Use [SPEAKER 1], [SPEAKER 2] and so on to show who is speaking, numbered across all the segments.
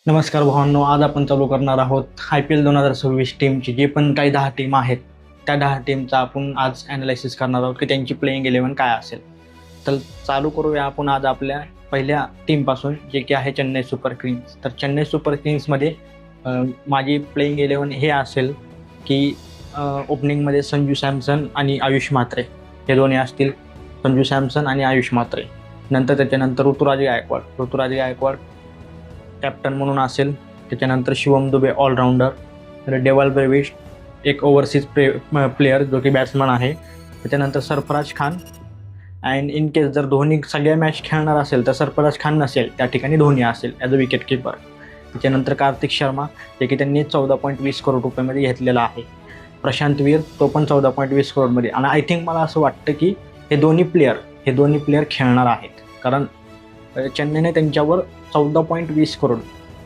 [SPEAKER 1] नमस्कार भावांनो, आज आपण चालू करणार आहोत IPL 2026 टीमची जे पण काही 10 टीम आहेत त्या 10 टीमचा आपण आज ॲनालिसिस करणार आहोत की त्यांची प्लेइंग 11 काय असेल. तर चालू करूया आपण आज आपल्या पहिल्या टीमपासून, जे की आहे चेन्नई सुपर किंग्स. तर चेन्नई सुपर किंग्समध्ये माझी प्लेइंग 11 हे असेल की ओपनिंगमध्ये संजू सॅमसन आणि आयुष म्हात्रे हे दोन्ही असतील. संजू सॅमसन आणि आयुष म्हात्रे. त्याच्यानंतर ऋतुराज गायकवाड कॅप्टन म्हणून असेल. त्याच्यानंतर शिवम दुबे ऑलराऊंडर. तर डेवल ब्रेविश एक ओव्हरसीज प्लेयर जो की बॅट्समन आहे. त्याच्यानंतर Sarfaraz Khan. And in case जर धोनी सगळ्या मॅच खेळणार असेल तर सरफराज खान नसेल, त्या ठिकाणी धोनी असेल ॲज अ विकेट किपर. त्याच्यानंतर कार्तिक शर्मा, जे की त्यांनी 14.20 करोड रुपयामध्ये घेतलेला आहे. प्रशांत वीर, तो पण 14.20 करोडमध्ये. आणि आय थिंक मला असं वाटतं की हे दोन्ही प्लेयर खेळणार आहेत, कारण चेन्नईने त्यांच्यावर 14.20 करोड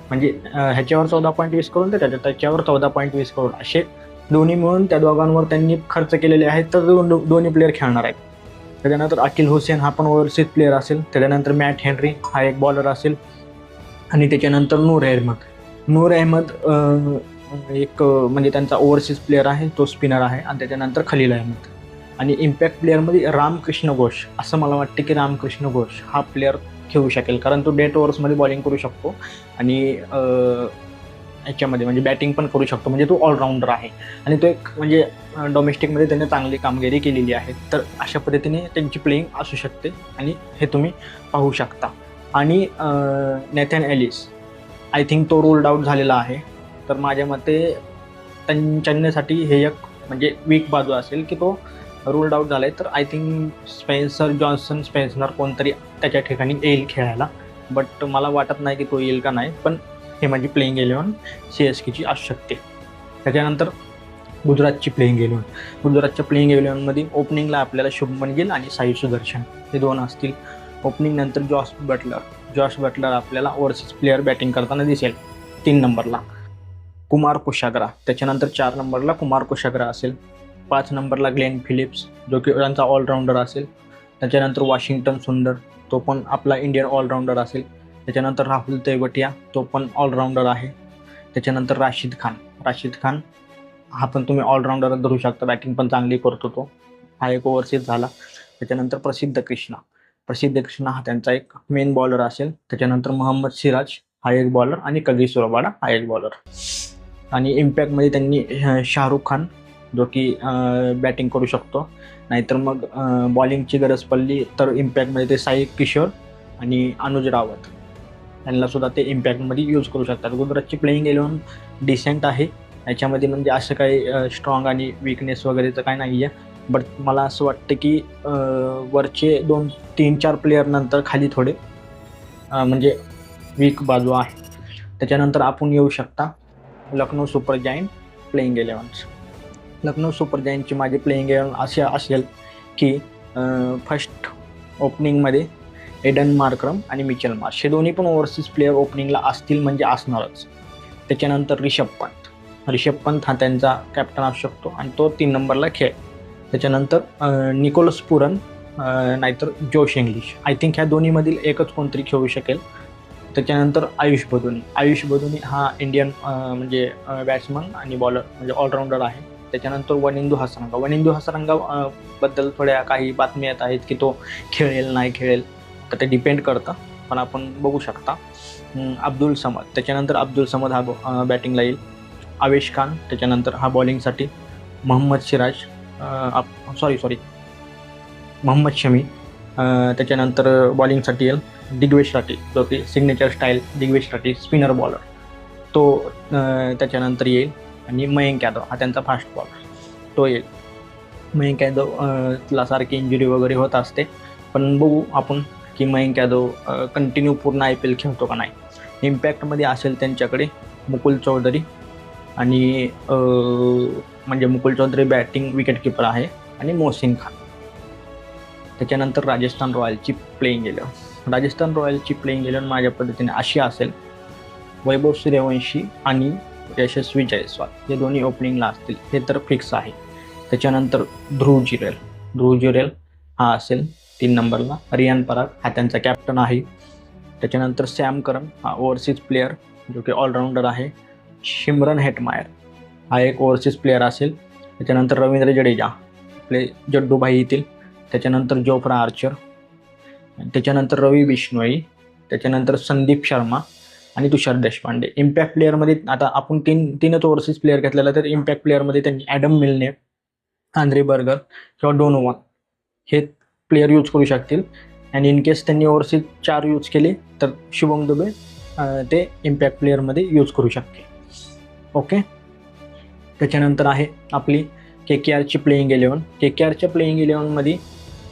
[SPEAKER 1] म्हणजे ह्याच्यावर 14.20 करोड तर त्याच्यावर 14.20 करोड असे दोन्ही मिळून त्या दोघांवर त्यांनी खर्च केलेले आहेत. तर दोन्ही प्लेयर खेळणार आहेत. त्याच्यानंतर अकिल हुसेन हा पण ओव्हरसीज प्लेयर असेल. त्याच्यानंतर मॅट हेनरी हा एक बॉलर असेल. आणि त्याच्यानंतर नूर अहमद एक म्हणजे त्यांचा ओव्हरसीज प्लेयर आहे, तो स्पिनर आहे. आणि त्याच्यानंतर खलील अहमद. आणि इम्पॅक्ट प्लेअरमध्ये रामकृष्ण घोष, असं मला वाटतं की रामकृष्ण घोष हा प्लेअर खेळू शकेल, कारण तो डेट ओव्हर्समध्ये बॉलिंग करू शकतो आणि याच्यामध्ये म्हणजे बॅटिंग पण करू शकतो. म्हणजे तो ऑलराऊंडर आहे आणि तो एक म्हणजे डोमेस्टिकमध्ये त्याने चांगली कामगिरी केलेली आहे. तर अशा पद्धतीने त्यांची प्लेइंग असू शकते आणि हे तुम्ही पाहू शकता. आणि नेथन एलिस, आय थिंक तो रूल्ड आउट झालेला आहे. तर माझ्या मते चेन्नईसाठी हे एक म्हणजे वीक बाजू असेल की तो रूल्ड आउट झाला आहे. तर आय थिंक स्पेन्सर कोणतरी त्याच्या ठिकाणी येईल खेळायला, बट मला वाटत नाही की तो येईल का नाही. पण हे माझी प्लेइंग 11 CSKची असू शकते. त्याच्यानंतर गुजरातच्या प्लेइंग 11मध्ये ओपनिंगला आपल्याला शुभमन गिल आणि साई सुदर्शन हे दोन असतील. ओपनिंग नंतर जॉश बटलर आपल्याला ओव्हरसीज प्लेअर बॅटिंग करताना दिसेल 3 नंबरला. कुमार कुशाग्रा, त्याच्यानंतर 4 नंबरला कुमार कुशाग्रा असेल. 5 नंबरला ग्लेन फिलिप्स, जो की त्यांचा ऑलराऊंडर असेल. त्याच्यानंतर वॉशिंग्टन सुंदर, तो पण आपला इंडियन ऑलराऊंडर असेल. त्याच्यानंतर राहुल तेवटिया, तो पण ऑलराऊंडर आहे. त्याच्यानंतर राशिद खान हा पण तुम्ही ऑलराऊंडर धरू शकता, बॅटिंग पण चांगली करतो तो, हा एक ओव्हरसीज झाला. त्याच्यानंतर प्रसिद्ध कृष्णा हा त्यांचा एक मेन बॉलर असेल. त्याच्यानंतर मोहम्मद सिराज हा एक बॉलर आणि कगिसो रबाडा हा एक बॉलर. आणि इम्पॅक्टमध्ये त्यांनी शाहरुख खान, जो की बॅटिंग करू शकतो. नाहीतर मग बॉलिंगची गरज पडली तर इम्पॅक्टमध्ये ते साई किशोर आणि अनुज रावत यांनासुद्धा ते इम्पॅक्टमध्ये यूज करू शकतात. गुजरातची प्लेइंग 11 डिसेंट आहे. याच्यामध्ये म्हणजे असं काही स्ट्रॉंग आणि विकनेस वगैरेचं काय नाही आहे. बट मला असं वाटतं की वरचे 2-3-4 प्लेयर नंतर खाली थोडे म्हणजे वीक बाजू आहे. त्याच्यानंतर आपण येऊ शकता Lucknow super giant playing 11. Lucknow super जायंटची माझी प्लेइंग 11 अशी असेल की फर्स्ट ओपनिंगमध्ये एडन मार्क्रम आणि मिचेल मार्श हे दोन्ही पण ओव्हरसीज प्लेयर ओपनिंगला असतील, म्हणजे असणारच. त्याच्यानंतर रिषभ पंत हा त्यांचा कॅप्टन असू शकतो आणि तो 3 नंबरला खेळ. त्याच्यानंतर निकोलस पुरन नाहीतर जोश इंग्लिश, आय थिंक ह्या दोन्हीमधील एकच कोणतरी खेळू शकेल. त्याच्यानंतर आयुष बदुनी हा इंडियन म्हणजे बॅट्समन आणि बॉलर म्हणजे ऑलराऊंडर आहे. त्याच्यानंतर वनिंदू हसरंगा बद्दल थोड्या काही बातम्या येत आहेत की तो खेळेल नाही खेळेल, तर ते डिपेंड करतं, पण आपण बघू शकता. अब्दुल समद हा बॅटिंगला येईल. आवेश खान त्याच्यानंतर हा बॉलिंगसाठी. मोहम्मद शमी त्याच्यानंतर बॉलिंगसाठी येईल. दिग्वेश राठी, जो की signature style Digvesh Rathi spinner bowler, तो त्याच्यानंतर येईल. आणि मयंक यादव हा त्यांचा फास्ट बॉलर, तो येईल. मयंक यादवला सारखी इंजुरी वगैरे होत असते, पण बघू आपण की मयंक यादव कंटिन्यू पूर्ण IPL खेळतो का नाही. इम्पॅक्टमध्ये असेल त्यांच्याकडे मुकुल चौधरी आणि म्हणजे Mukul Chaudhary batting wicket keeper आहे आणि मोहसिन खान. त्याच्यानंतर राजस्थान रॉयलची प्लेइंग 11 माझ्या पद्धतीने अशी असेल. वैभव सूर्यवंशी आणि यशस्वी जयस्वाल हे दोन्ही ओपनिंगला असतील, हे तर फिक्स आहे. त्याच्यानंतर ध्रुव जुरेल हा असेल 3 नंबरला. रियान पराग हा त्यांचा कॅप्टन आहे. त्याच्यानंतर सॅम करन हा ओव्हरसीज प्लेयर जो की ऑलराऊंडर आहे. शिमरन हेटमायर हा एक ओव्हरसीज प्लेअर असेल. त्याच्यानंतर रवींद्र जडेजा आपले जड्डूभाई येतील. त्याच्यानंतर जोफ्रा आर्चर, त्याच्यानंतर रवी बिश्नोई, त्याच्यानंतर संदीप शर्मा आणि तुषार देशपांडे. इम्पॅक्ट प्लेअरमध्ये आता आपण तीनच ओव्हरसीज प्लेअर घेतलेला, तर इम्पॅक्ट प्लेअरमध्ये त्यांनी ॲडम मिल्ने, आंद्रे बर्गर किंवा डोनोवन हे प्लेअर यूज करू शकतील. आणि इन केस त्यांनी ओव्हरसीज 4 यूज केले तर शुभम दुबे ते इम्पॅक्ट प्लेअरमध्ये यूज करू शकते. ओके. त्याच्यानंतर आहे आपली KKRची प्लेईंग 11. KKRच्या प्लेईंग 11मध्ये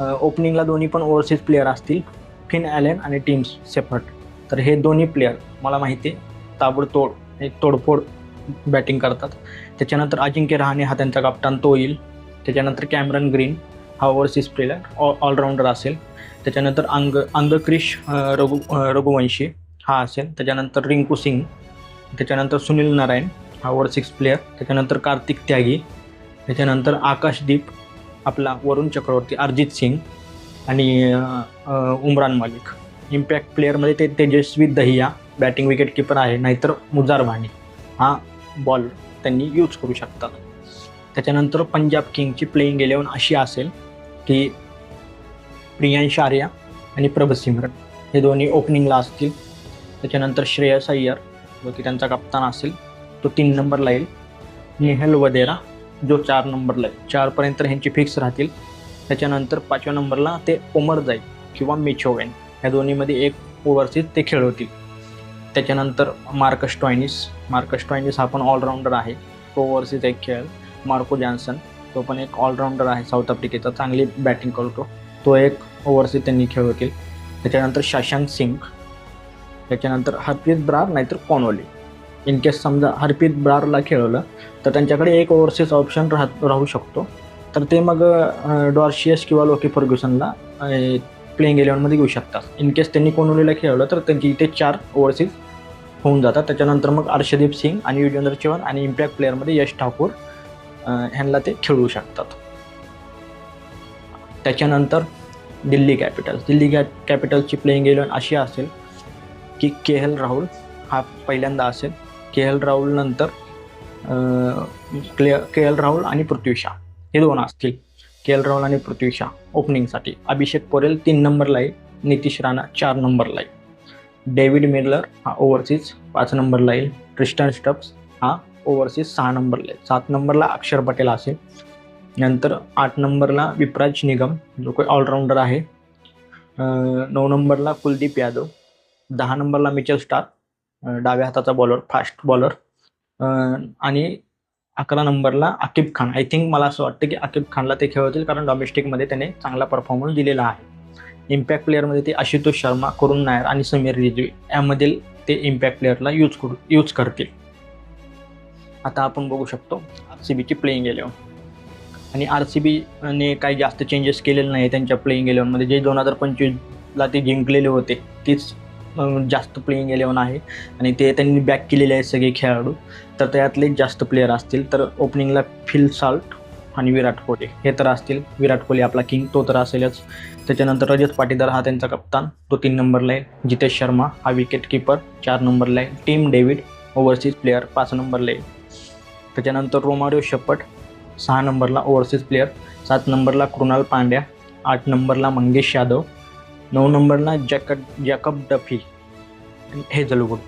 [SPEAKER 1] ओपनिंगला दोन्ही पण ओव्हरसीज प्लेअर असतील, फिन ॲलन आणि टीम सेफर्ट. तर हे दोन्ही प्लेअर मला माहिती आहे एक तोडफोड बॅटिंग करतात. त्याच्यानंतर अजिंक्य रहाणे हा त्यांचा कप्तान तो येईल. त्याच्यानंतर कॅमरन ग्रीन हा ओव्हरसीज प्लेअर ऑलराऊंडर असेल. त्याच्यानंतर अंगक्रिश रघुवंशी हा असेल. त्याच्यानंतर रिंकू सिंग, त्याच्यानंतर सुनील नारायण हा ओव्हरसीज प्लेअर. त्याच्यानंतर कार्तिक त्यागी, त्याच्यानंतर आकाशदीप आपला वरुण चक्रवर्ती, अरिजित सिंग आणि उमरान मलिक. इम्पॅक्ट प्लेअरमध्ये ते तेजस्वी दहिया बॅटिंग विकेट किपर आहे, नाहीतर मुजार भाणी हा बॉल त्यांनी यूज करू शकतात. त्याच्यानंतर पंजाब किंगची प्लेईंग 11 अशी असेल की प्रियांश आर्या आणि प्रभसिमरन हे दोन्ही ओपनिंगला असतील. त्याच्यानंतर श्रेयस अय्यर जो की त्यांचा कप्तान असेल तो 3 नंबरला येईल. नेहल वदेरा जो 4 नंबरला आहे, 4पर्यंत ह्यांची फिक्स राहतील. त्याच्यानंतर 5व्या नंबरला ते ओमर जाई किंवा मिचोवेन ह्या दोन्हीमध्ये एक ओव्हरसीज ते खेळवतील. त्याच्यानंतर मार्कस टॉयनिस हा पण ऑलराऊंडर आहे, तो ओव्हरसीज एक खेळेल. मार्को जॉन्सन तो पण एक ऑलराऊंडर आहे, साऊथ आफ्रिकेचा, चांगली बॅटिंग करतो, तो एक ओव्हरसीज त्यांनी खेळवतील. त्याच्यानंतर शशांक सिंग, त्याच्यानंतर हरप्रीत ब्रार नाहीतर कॉनोली. इन केस समजा हरप्रीत ब्रारला खेळवलं तर त्यांच्याकडे एक ओव्हरसीज ऑप्शन राहू शकतो, तर ते मग डॉर्शियस किंवा लोकी फर्ग्युसनला प्लेइंग 11मध्ये घेऊ शकतात. इन केस त्यांनी कॉनोलीला खेळवलं तर त्यांची इथे 4 ओव्हरसीज होऊन जातात. त्याच्यानंतर मग अर्शदीप सिंग आणि युजवेंद्र चहल आणि इम्पॅक्ट प्लेअरमध्ये यश ठाकूर ह्यांना ते खेळवू शकतात. त्याच्यानंतर दिल्ली कॅपिटल्सची प्लेइंग 11 अशी असेल की KL राहुल हा पहिल्यांदा असेल. KL राहुल नंतर KL राहुल आणि पृथ्वी शा हे 2 असतील. KL राहुल आणि पृथ्वी शा ओपनिंगसाठी. अभिषेक पोरेल 3 नंबरला येईल. नितीश राणा 4 नंबरला येईल. डेव्हिड मिलर हा ओव्हरसीज 5 नंबरला येईल. ट्रिस्टन स्टब्स हा ओव्हरसीज 6 नंबरला येईल. 7 नंबरला अक्षर पटेल असेल. नंतर 8 नंबरला विपराज निगम जो काही ऑलराऊंडर आहे. 9 नंबरला कुलदीप यादव. 10 नंबरला मिचेल स्टार्क डाव्या हाताचा बॉलर, फास्ट बॉलर. आणि 11 नंबरला आकिब खान. आय थिंक मला असं वाटतं की आकिब खानला ते खेळवतील, कारण डॉमेस्टिकमध्ये त्याने चांगला परफॉर्मन्स दिलेला आहे. इम्पॅक्ट प्लेअरमध्ये ते आशुतोष शर्मा, करुण नायर आणि समीर रिजवी यामधील ते इम्पॅक्ट प्लेअरला यूज करतील. आता आपण बघू शकतो RCBची प्लेइंग 11. आणि RCBने काही जास्त चेंजेस केलेले नाही त्यांच्या प्लेइंग 11मध्ये. जे 2025ला ते जिंकलेले होते तीच जास्त प्लेइंग 11 आहे. आणि ते त्यांनी बॅक केलेले आहेत सगळे खेळाडू, तर त्यातले जास्त प्लेअर असतील. तर ओपनिंगला फिल साल्ट आणि विराट कोहली हे तर असतील. विराट कोहली आपला किंग तो तर असेलच. त्याच्यानंतर रजत पाटीदार हा त्यांचा कप्तान, तो 3 नंबरला आहे. जितेश शर्मा हा विकेट किपर 4 नंबरला आहे. टीम डेव्हिड ओव्हरसीज प्लेअर 5 नंबरला आहे. त्याच्यानंतर रोमारिओ शेपर्ट 6 नंबरला ओव्हरसीज प्लेअर. 7 नंबरला कृणाल पांड्या. 8 नंबरला मंगेश यादव. 9 नंबरला Jacob Duffy. Hazlewood.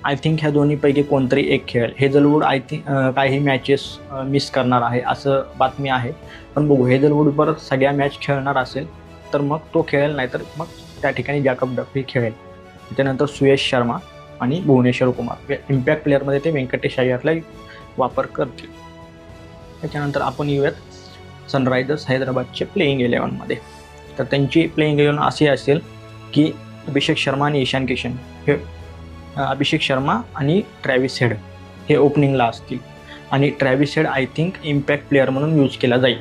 [SPEAKER 1] I think ह्या दोन्हीपैकी कोणतरी एक खेळेल. हेझलवूड आय थिंक काही मॅचेस मिस करणार आहे असं बातमी आहे, पण बघू. हेझलवूड परत सगळ्या मॅच खेळणार असेल तर मग तो खेळेल, नाही तर मग त्या ठिकाणी जॅकब डफी खेळेल. त्याच्यानंतर सुयश शर्मा आणि भुवनेश्वर कुमार. इम्पॅक्ट प्लेअरमध्ये ते व्यंकटेश अय्यरला वापर करतील. त्याच्यानंतर आपण येऊयात सनरायझर्स हैदराबादचे प्लेइंग 11मध्ये. तर त्यांची प्लेइंग 11 अशी असेल की अभिषेक शर्मा आणि ईशान किशन हे अभिषेक शर्मा आणि ट्रॅव्हिस हेड हे ओपनिंगला असतील. आणि Travis head I think impact player म्हणून यूज केला जाईल.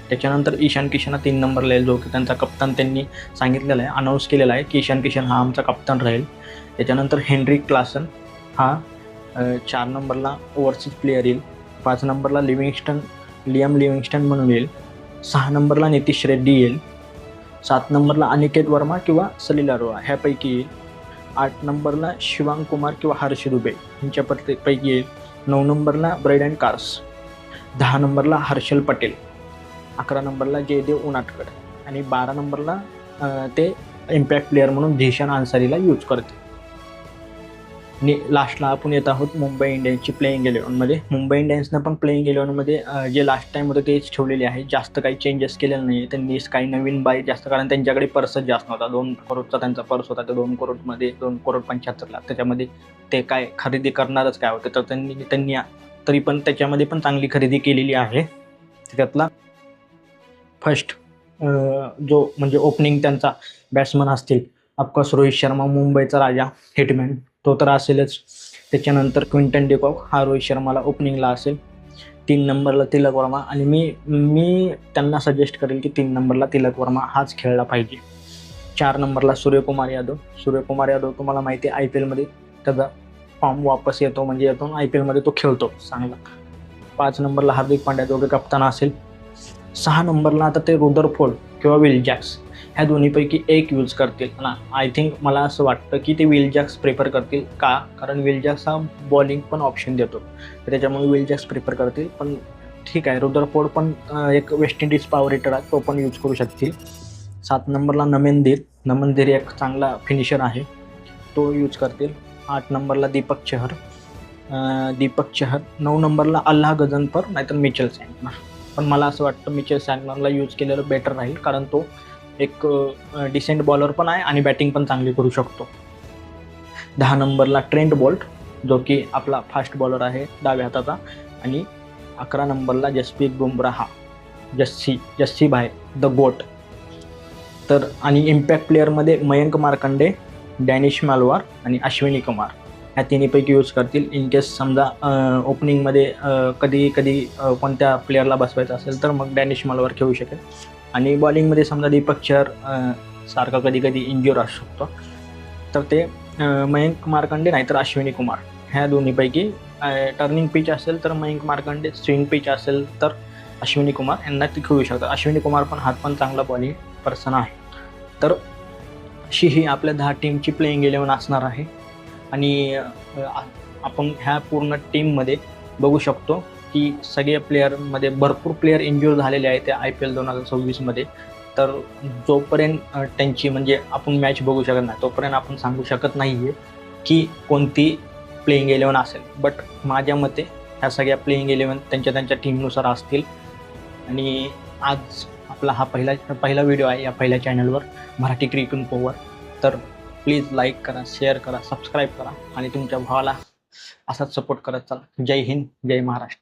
[SPEAKER 1] त्याच्यानंतर ईशान किशन हा 3 नंबरला येईल, जो की त्यांचा कप्तान त्यांनी सांगितलेला आहे, अनाऊन्स केलेला आहे की ईशान किशन हा आमचा कप्तान राहील. त्याच्यानंतर हेनरिक क्लासन हा 4 नंबरला ओव्हरसीज प्लेअर येईल. 5 नंबरला लियम लिव्हिंगस्टन म्हणून येईल. 6 नंबरला नितीश रेड्डी येईल. 7 नंबरला अनिकेत वर्मा किंवा सलील अरोरा ह्यापैकी येईल. 8 नंबरला शिवांग कुमार किंवा हर्ष दुबे यांच्या पैकी येईल. 9 नंबरला ब्रायडन कार्स. 10 नंबरला हर्षल पटेल. 11 नंबरला जयदेव उनाटकर. आणि 12 नंबरला ते इम्पॅक्ट प्लेअर म्हणून झिशान अन्सारीला यूज करते. आणि लास्टला आपण येत आहोत मुंबई इंडियन्सची प्लेइंग 11मध्ये. मुंबई इंडियन्सनं पण प्लेइंग 11मध्ये जे लास्ट टाईम होतं तेच ठेवलेले आहे. जास्त काही चेंजेस केलेलं नाही आहे त्यांनी. काही नवीन बाय जास्त, कारण त्यांच्याकडे पर्सच जास्त नव्हता. 2 करोडचा त्यांचा पर्स होता. त्या 2 करोडमध्ये 2 करोड 75 लाख त्याच्यामध्ये ते काय खरेदी करणारच काय होते. तर त्यांनी तरी पण त्याच्यामध्ये पण चांगली खरेदी केलेली आहे. त्यातला फर्स्ट जो म्हणजे ओपनिंग त्यांचा बॅट्समन असतील, ऑफकोर्स रोहित शर्मा, मुंबईचा राजा, हिटमॅन तो तर असेलच. त्याच्यानंतर क्विंटन डिकॉक हा रोहित शर्माला ओपनिंगला असेल. 3 नंबरला तिलक वर्मा. आणि मी त्यांना सजेस्ट करेल की 3 नंबरला तिलक वर्मा हाच खेळला पाहिजे. 4 नंबरला सूर्यकुमार यादव. सूर्यकुमार यादव तुम्हाला माहिती आहे IPLमध्ये त्याचा फॉर्म वापस येतो, म्हणजे येतो IPLमध्ये तो खेळतो चांगला. 5 नंबरला हार्दिक पांड्या दोघे कप्तान असेल. 6 नंबरला आता ते रुदरफोर्ड किंवा विल जॅक्स ह्या दोन्हीपैकी एक यूज करतील ना. आय थिंक मला असं वाटतं की ते विल जॅक्स प्रेफर करतील. का? कारण विल जॅक्स हा बॉलिंग पण ऑप्शन देतो, तर त्याच्यामुळे विल जॅक्स प्रेफर करतील. पण ठीक आहे, रुदरफोर्ड पण एक वेस्ट इंडिज पॉवर हिटर आहे, तो पण यूज करू शकतील. 7 नंबरला नमनदीर एक चांगला फिनिशर आहे, तो यूज करतील. 8 नंबरला दीपक चहर. 9 नंबरला अल्लाह गझनफर नाहीतर मिचेल सँटनर. पण मला असं वाटतं मिचेल सँटनरला यूज केलेलं बेटर राहील, कारण तो एक डिसेंट बॉलर पण आहे आणि बॅटिंग पण चांगली करू शकतो. 10 नंबरला ट्रेंट बोल्ट, जो की आपला फास्ट बॉलर आहे डाव्या हाताचा. आणि 11 नंबरला जसप्रीत बुमराह, जस्सी भाई द गोट. तर आणि इम्पॅक्ट प्लेअरमध्ये मयंक मार्कंडे, डॅनिश मालवार आणि अश्विनी कुमार ह्या तिन्हीपैकी यूज करतील. इन केस समजा ओपनिंगमध्ये कधी कोणत्या प्लेअरला बसवायचं असेल तर मग डॅनिश मालवार खेळू शकेल. आणि बॉलिंगमध्ये समजा दीपक चहर सारखा कधी इंज्युअर असू शकतो, तर ते मयंक मार्कंडे नाहीतर अश्विनी कुमार ह्या दोन्हीपैकी. टर्निंग पिच असेल तर मयंक मार्कंडे, स्विंग पिच असेल तर अश्विनी कुमार यांना ते खेळू शकतात. अश्विनी कुमार पण हात पण चांगला बॉलिंग पर्सन आहे. तर अशी ही आपल्या 10 टीमची प्लेइंग 11 असणार आहे. आणि आपण ह्या पूर्ण टीममध्ये बघू शकतो की सगळे प्लेअरमध्ये भरपूर प्लेअर इंज्युअर झालेले आहेत त्या IPL 2026मध्ये. तर जोपर्यंत त्यांची म्हणजे आपण मॅच बघू शकत नाही तोपर्यंत आपण सांगू शकत नाही आहे की कोणती प्लेइंग 11 असेल. बट माझ्या मते ह्या सगळ्या प्लेइंग 11 त्यांच्या टीमनुसार असतील. आणि आज आपला हा पहिला व्हिडिओ आहे या पहिल्या चॅनलवर, मराठी क्रिकेट इन्फोवर. तर प्लीज लाईक करा, शेअर करा, सबस्क्राईब करा आणि तुमच्या भावाला असाच सपोर्ट करत चला. जय हिंद, जय महाराष्ट्र.